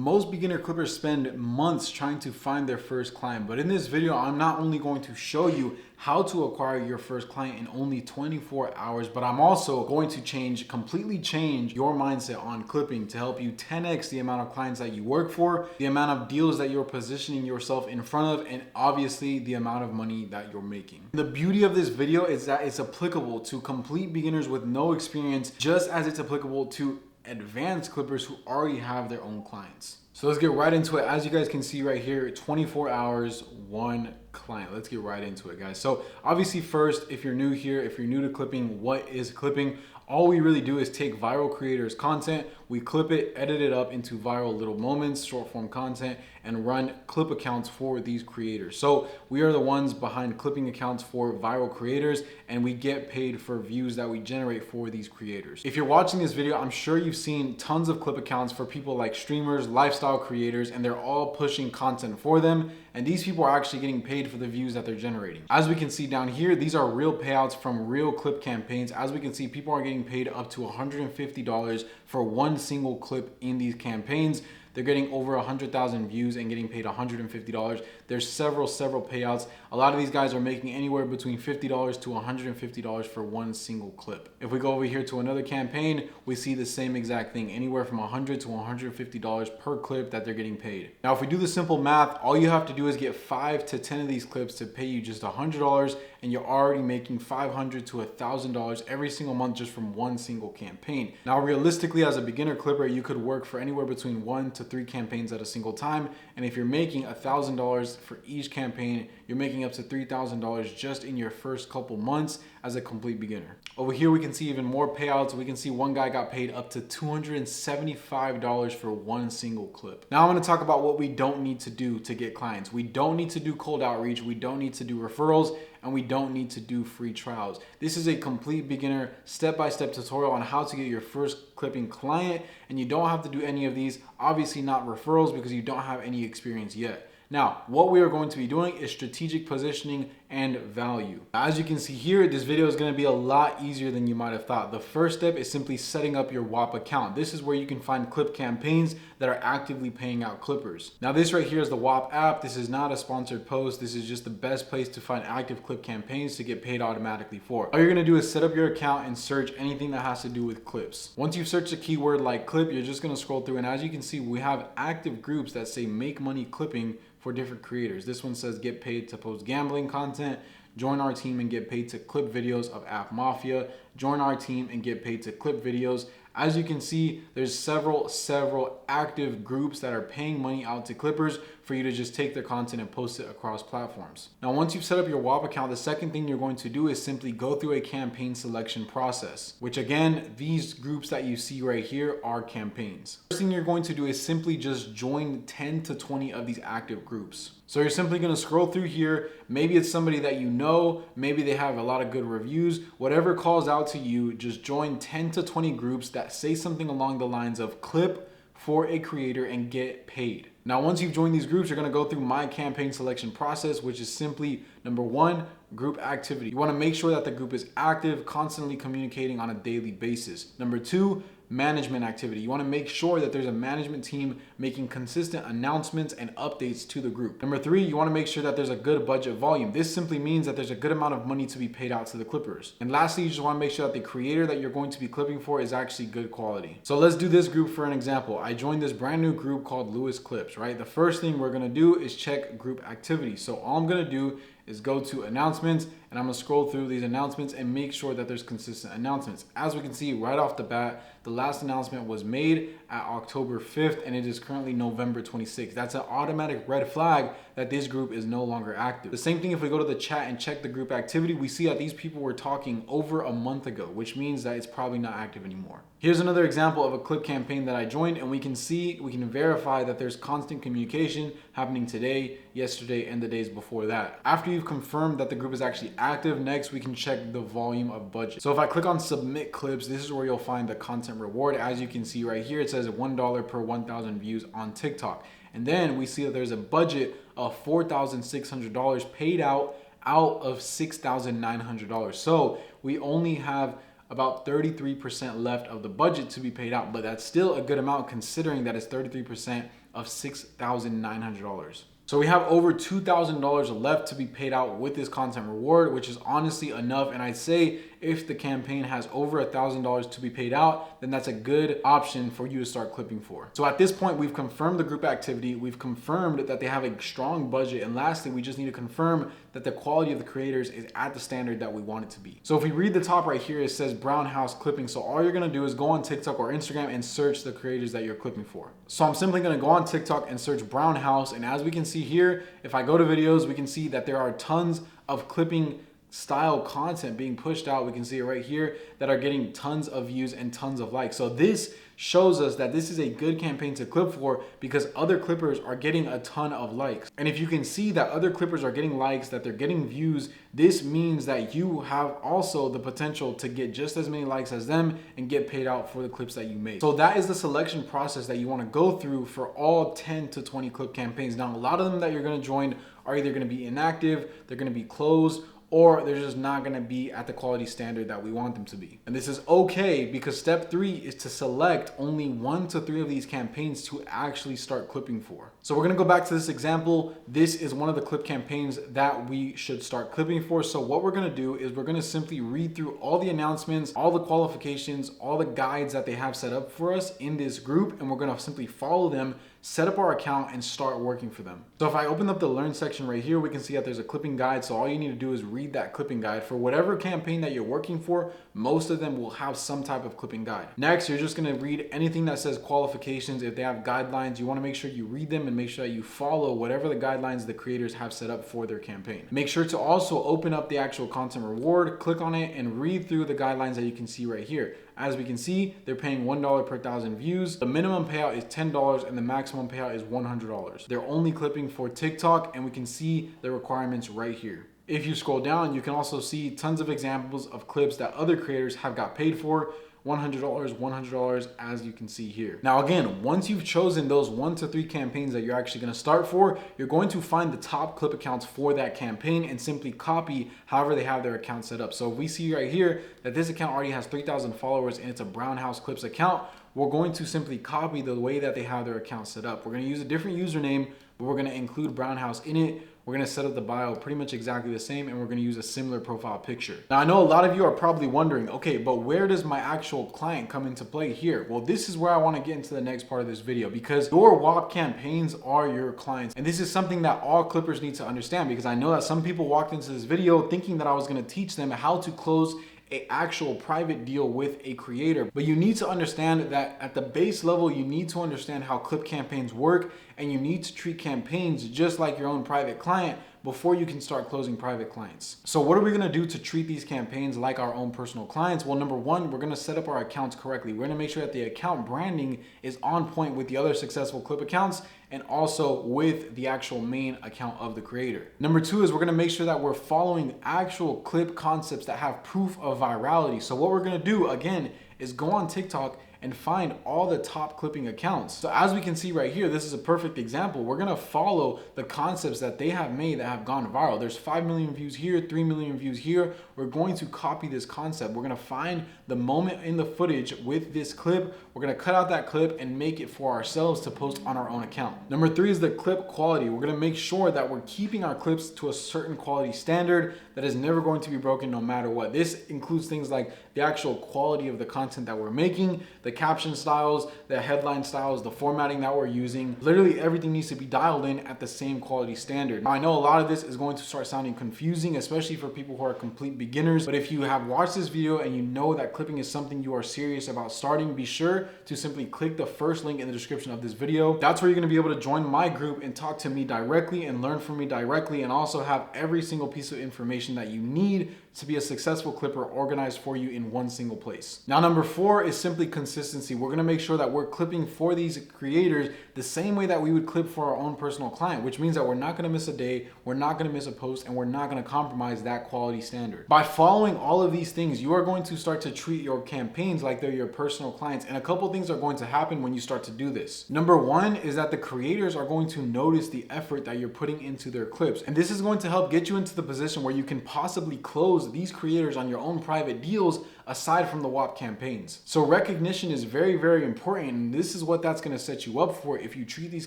Most beginner clippers spend months trying to find their first client, but in this video, I'm not only going to show you how to acquire your first client in only 24 hours, but I'm also going to completely change your mindset on clipping to help you 10x the amount of clients that you work for, the amount of deals that you're positioning yourself in front of, and obviously the amount of money that you're making. The beauty of this video is that it's applicable to complete beginners with no experience, just as it's applicable to advanced clippers who already have their own clients. So let's get right into it. As you guys can see right here, 24 hours, one client. Let's get right into it, guys. So obviously first, if you're new here, if you're new to clipping, what is clipping? All we really do is take viral creators' content, we clip it, edit it up into viral little moments, short form content, and run clip accounts for these creators. So we are the ones behind clipping accounts for viral creators, and we get paid for views that we generate for these creators. If you're watching this video, I'm sure you've seen tons of clip accounts for people like streamers, lifestyle creators, and they're all pushing content for them. And these people are actually getting paid for the views that they're generating. As we can see down here, these are real payouts from real clip campaigns. As we can see, people are getting paid up to $150 for one single clip in these campaigns. They're getting over 100,000 views and getting paid $150. There's several payouts. A lot of these guys are making anywhere between $50 to $150 for one single clip. If we go over here to another campaign, we see the same exact thing, anywhere from $100 to $150 per clip that they're getting paid. Now, if we do the simple math, all you have to do is get 5 to 10 of these clips to pay you just $100, and you're already making $500 to $1,000 every single month just from one single campaign. Now, realistically, as a beginner clipper, you could work for anywhere between 1 to 3 campaigns at a single time. And if you're making $1,000 for each campaign, you're making up to $3,000 just in your first couple months as a complete beginner. Over here, we can see even more payouts. We can see one guy got paid up to $275 for one single clip. Now I'm gonna talk about what we don't need to do to get clients. We don't need to do cold outreach. We don't need to do referrals, and we don't need to do free trials. This is a complete beginner step-by-step tutorial on how to get your first clipping client, and you don't have to do any of these. Obviously not referrals because you don't have any experience yet. Now, what we are going to be doing is strategic positioning and value. As you can see here, this video is going to be a lot easier than you might have thought. The first step is simply setting up your Whop account. This is where you can find clip campaigns that are actively paying out clippers. Now, this right here is the Whop app. This is not a sponsored post. This is just the best place to find active clip campaigns to get paid automatically for. All you're going to do is set up your account and search anything that has to do with clips. Once you've searched a keyword like clip, you're just going to scroll through, and as you can see, we have active groups that say make money clipping for different creators. This one says get paid to post gambling content, join our team and get paid to clip videos of App Mafia, join our team and get paid to clip videos. As you can see, there's several active groups that are paying money out to clippers for you to just take their content and post it across platforms. Now, once you've set up your Whop account, the second thing you're going to do is simply go through a campaign selection process, which again, these groups that you see right here are campaigns. First thing you're going to do is simply just join 10 to 20 of these active groups. So you're simply going to scroll through here. Maybe it's somebody that you know, maybe they have a lot of good reviews, whatever calls out to you, just join 10 to 20 groups that say something along the lines of clip for a creator and get paid. Now, once you've joined these groups, you're going to go through my campaign selection process, which is simply number 1, group activity. You want to make sure that the group is active, constantly communicating on a daily basis. Number 2, management activity. You want to make sure that there's a management team making consistent announcements and updates to the group. Number 3, you want to make sure that there's a good budget volume. This simply means that there's a good amount of money to be paid out to the clippers. And lastly, you just want to make sure that the creator that you're going to be clipping for is actually good quality. So let's do this group for an example. I joined this brand new group called Lewis Clips, right? The first thing we're going to do is check group activity. So all I'm going to do is go to announcements, and I'm gonna scroll through these announcements and make sure that there's consistent announcements. As we can see right off the bat, the last announcement was made at October 5th, and it is currently November 26th. That's an automatic red flag that this group is no longer active. The same thing if we go to the chat and check the group activity, we see that these people were talking over a month ago, which means that it's probably not active anymore. Here's another example of a clip campaign that I joined, and we can verify that there's constant communication happening today, yesterday, and the days before that. After you've confirmed that the group is actually active, next we can check the volume of budget. So if I click on submit clips, this is where you'll find the content reward. As you can see right here, it says $1 per 1,000 views on TikTok. And then we see that there's a budget of $4,600 paid out of $6,900. So we only have about 33% left of the budget to be paid out, but that's still a good amount considering that it's 33% of $6,900. So we have over $2,000 left to be paid out with this content reward, which is honestly enough. And I'd say if the campaign has over $1,000 to be paid out, then that's a good option for you to start clipping for. So at this point, we've confirmed the group activity. We've confirmed that they have a strong budget. And lastly, we just need to confirm that the quality of the creators is at the standard that we want it to be. So if we read the top right here, it says Brown House clipping. So all you're gonna do is go on TikTok or Instagram and search the creators that you're clipping for. So I'm simply gonna go on TikTok and search Brown House. And as we can see here, if I go to videos, we can see that there are tons of clipping style content being pushed out. We can see it right here that are getting tons of views and tons of likes. So this shows us that this is a good campaign to clip for because other clippers are getting a ton of likes. And if you can see that other clippers are getting likes, that they're getting views, this means that you have also the potential to get just as many likes as them and get paid out for the clips that you made. So that is the selection process that you want to go through for all 10 to 20 clip campaigns. Now, a lot of them that you're going to join are either going to be inactive, they're going to be closed, or they're just not gonna be at the quality standard that we want them to be. And this is okay because step 3 is to select only 1 to 3 of these campaigns to actually start clipping for. So we're gonna go back to this example. This is one of the clip campaigns that we should start clipping for. So what we're gonna do is we're gonna simply read through all the announcements, all the qualifications, all the guides that they have set up for us in this group, and we're gonna simply follow them, set up our account, and start working for them. So if I open up the learn section right here, we can see that there's a clipping guide. So all you need to do is read that clipping guide for whatever campaign that you're working for. Most of them will have some type of clipping guide. Next, you're just gonna read anything that says qualifications. If they have guidelines, you wanna make sure you read them and make sure that you follow whatever the guidelines the creators have set up for their campaign. Make sure to also open up the actual content reward, click on it, and read through the guidelines that you can see right here. As we can see, they're paying $1 per 1,000 views. The minimum payout is $10 and the maximum payout is $100. They're only clipping for TikTok, and we can see the requirements right here. If you scroll down, you can also see tons of examples of clips that other creators have got paid for. $100, $100, as you can see here. Now again, once you've chosen those 1 to 3 campaigns that you're actually gonna start for, you're going to find the top clip accounts for that campaign and simply copy however they have their account set up. So if we see right here that this account already has 3,000 followers and it's a Brown House Clips account, we're going to simply copy the way that they have their account set up. We're gonna use a different username, but we're gonna include Brown House in it. We're gonna set up the bio pretty much exactly the same, and we're gonna use a similar profile picture. Now, I know a lot of you are probably wondering, okay, but where does my actual client come into play here? Well, this is where I wanna get into the next part of this video, because your Whop campaigns are your clients. And this is something that all clippers need to understand, because I know that some people walked into this video thinking that I was gonna teach them how to close an actual private deal with a creator. But you need to understand that at the base level, you need to understand how clip campaigns work, and you need to treat campaigns just like your own private client before you can start closing private clients. So what are we gonna do to treat these campaigns like our own personal clients? Well, number 1, we're gonna set up our accounts correctly. We're gonna make sure that the account branding is on point with the other successful clip accounts and also with the actual main account of the creator. Number 2 is we're gonna make sure that we're following actual clip concepts that have proof of virality. So what we're gonna do, again, is go on TikTok and find all the top clipping accounts. So as we can see right here, this is a perfect example. We're gonna follow the concepts that they have made that have gone viral. There's 5 million views here, 3 million views here. We're going to copy this concept. We're gonna find the moment in the footage with this clip. We're gonna cut out that clip and make it for ourselves to post on our own account. Number 3 is the clip quality. We're gonna make sure that we're keeping our clips to a certain quality standard that is never going to be broken no matter what. This includes things like the actual quality of the content that we're making, the caption styles, the headline styles, the formatting that we're using. Literally everything needs to be dialed in at the same quality standard. Now, I know a lot of this is going to start sounding confusing, especially for people who are complete beginners, but if you have watched this video and you know that clipping is something you are serious about starting, be sure to simply click the first link in the description of this video. That's where you're gonna be able to join my group and talk to me directly and learn from me directly, and also have every single piece of information that you need to be a successful clipper organized for you in one single place. Now, number 4 is simply consistency. We're gonna make sure that we're clipping for these creators the same way that we would clip for our own personal client, which means that we're not gonna miss a day, we're not gonna miss a post, and we're not gonna compromise that quality standard. By following all of these things, you are going to start to treat your campaigns like they're your personal clients, and a couple things are going to happen when you start to do this. Number 1 is that the creators are going to notice the effort that you're putting into their clips, and this is going to help get you into the position where you can possibly close these creators on your own private deals aside from the Whop campaigns. So recognition is very, very important, and this is what that's going to set you up for if if you treat these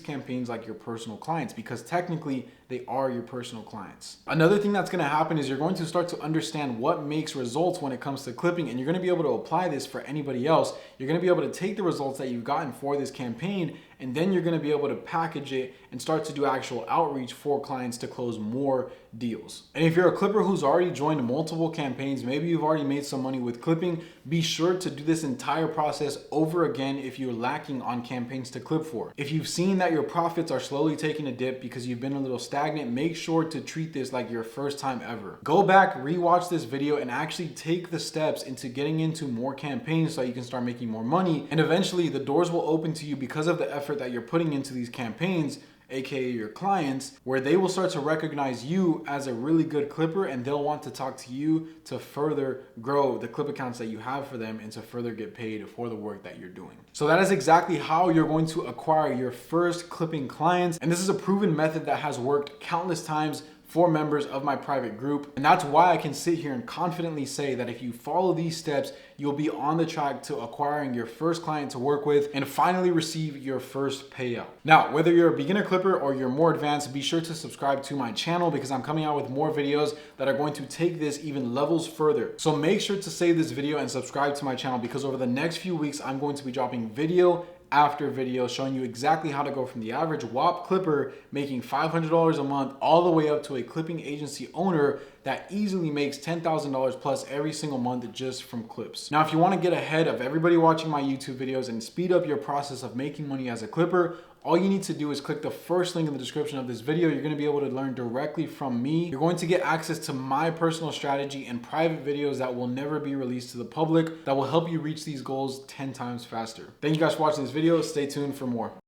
campaigns like your personal clients, because technically they are your personal clients. Another thing that's going to happen is you're going to start to understand what makes results when it comes to clipping, and you're going to be able to apply this for anybody else. You're going to be able to take the results that you've gotten for this campaign, and then you're going to be able to package it and start to do actual outreach for clients to close more deals. And if you're a clipper who's already joined multiple campaigns, maybe you've already made some money with clipping, be sure to do this entire process over again if you're lacking on campaigns to clip for. If you've seen that your profits are slowly taking a dip because you've been a little stagnant, make sure to treat this like your first time ever. Go back, rewatch this video, and actually take the steps into getting into more campaigns so you can start making more money. And eventually the doors will open to you because of the effort that you're putting into these campaigns, aka your clients, where they will start to recognize you as a really good clipper, and they'll want to talk to you to further grow the clip accounts that you have for them and to further get paid for the work that you're doing. So that is exactly how you're going to acquire your first clipping clients. And this is a proven method that has worked countless times for members of my private group. And that's why I can sit here and confidently say that if you follow these steps, you'll be on the track to acquiring your first client to work with and finally receive your first payout. Now, whether you're a beginner clipper or you're more advanced, be sure to subscribe to my channel because I'm coming out with more videos that are going to take this even levels further. So make sure to save this video and subscribe to my channel, because over the next few weeks, I'm going to be dropping video after video showing you exactly how to go from the average Whop clipper making $500 a month all the way up to a clipping agency owner that easily makes $10,000 plus every single month just from clips. Now, if you want to get ahead of everybody watching my YouTube videos and speed up your process of making money as a clipper, all you need to do is click the first link in the description of this video. You're going to be able to learn directly from me. You're going to get access to my personal strategy and private videos that will never be released to the public that will help you reach these goals 10 times faster. Thank you guys for watching this video. Stay tuned for more.